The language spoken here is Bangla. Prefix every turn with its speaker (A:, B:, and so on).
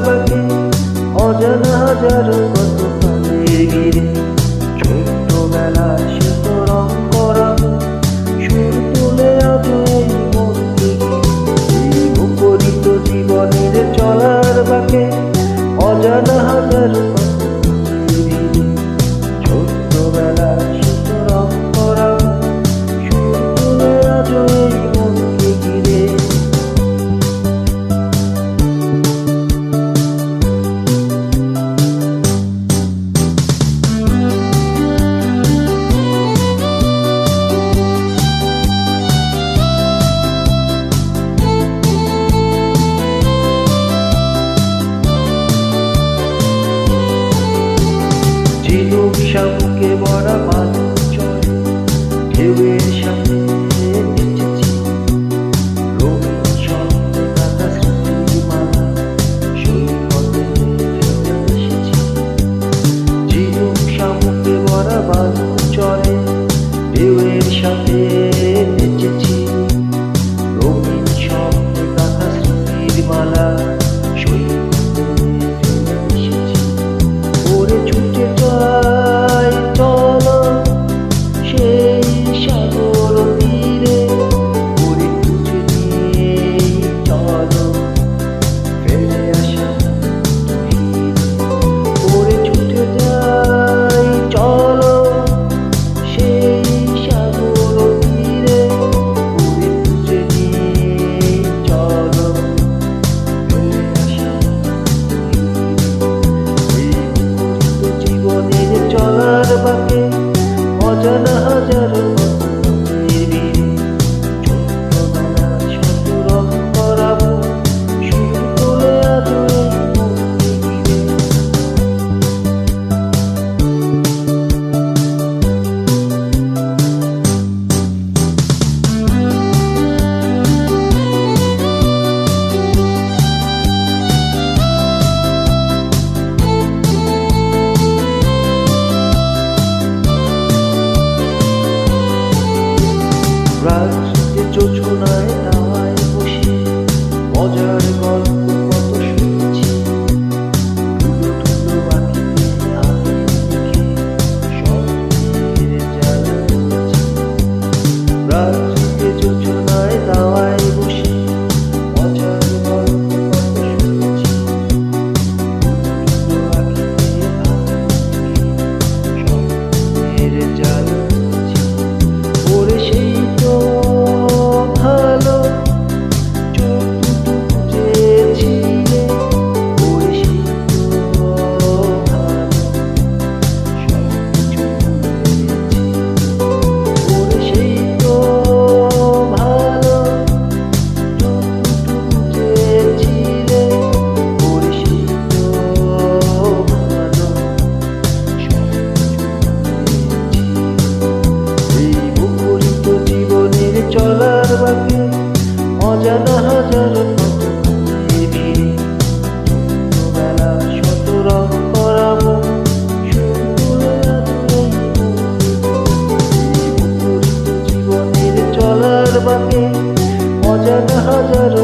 A: বাকি অজানা হাজার কত প্রাণে ঘিরে। ছোট্টবেলা সে তো রং করা সুর তুলে আজ এই মনকে এই মুখরিত জীবনের চলার বাকি অজানা হাজার কত প্রাণে ঘিরে। ছোট্টবেলা সে তো রং করা সুর তুলে আজ এই মনকে ঘিরে। ঝিনুক শামুকে ভরা বালুচর ঢেউয়ের সাথে নেচেছি। রঙিন ছন্দে কাটা স্মৃতিমালা সৈকতে ফেলে এসেছি। ঝিনুক শামুকে ভরা বালুচরে ঢেউয়ের সাথে নেচেছি। রঙিন ছন্দে কাটা স্মৃতির মালা সৈকতে ফেলে এসেছি। ওরে ছুটে যাই চলো সেই সাগর তীরে, ওরে খুঁজে নিয়ে চলো ফেলে আসা ওরে ছুটে যাই চলো সেই সাগর তীরে, ওরে খুঁজে নিয়ে চলো ফেলে আসা জীবনের চলার বাকে অজানা হাজার কত ছোট্টবেলা শত রং করাবো সুর তুলে আজ এই মনকে ঘিরে। রাত্রিতে জোছনায় দাওয়ায় বসে মজার গল্প কত শুনেছি। ধুলো ধুলো বাকিতে আগে দেখে স্বপ্নের জ্বালা ধরেছি। রাত্রিতে জোছনায় দাওয়ায় বসে মজার গল্প কত শুনেছি। ধুলো ধুলো বাকিতে আগে দেখে স্বপ্নের জ্বালা ধরেছি। ওরে সেই তো ভালো চোখ দুটো বুঝেছিলে, ওরে সেই তো ভালো সবকিছু ভুলেছি। ওরে সেই তো ভালো চোখ দুটো বুঝেছিলে, ওরে সেই তো ভালো সবকিছু ভুলেছি। এই মুখরিত জীবনের চলার বাকি অজানা হাজার কত প্রাণে ভিড়ে। ছোট্টবেলা শত রং করাবো সুর তুলে আজ এই মনকে ঘিরে। এই মুখরিত জীবনের চলার বাকি অজানা হাজার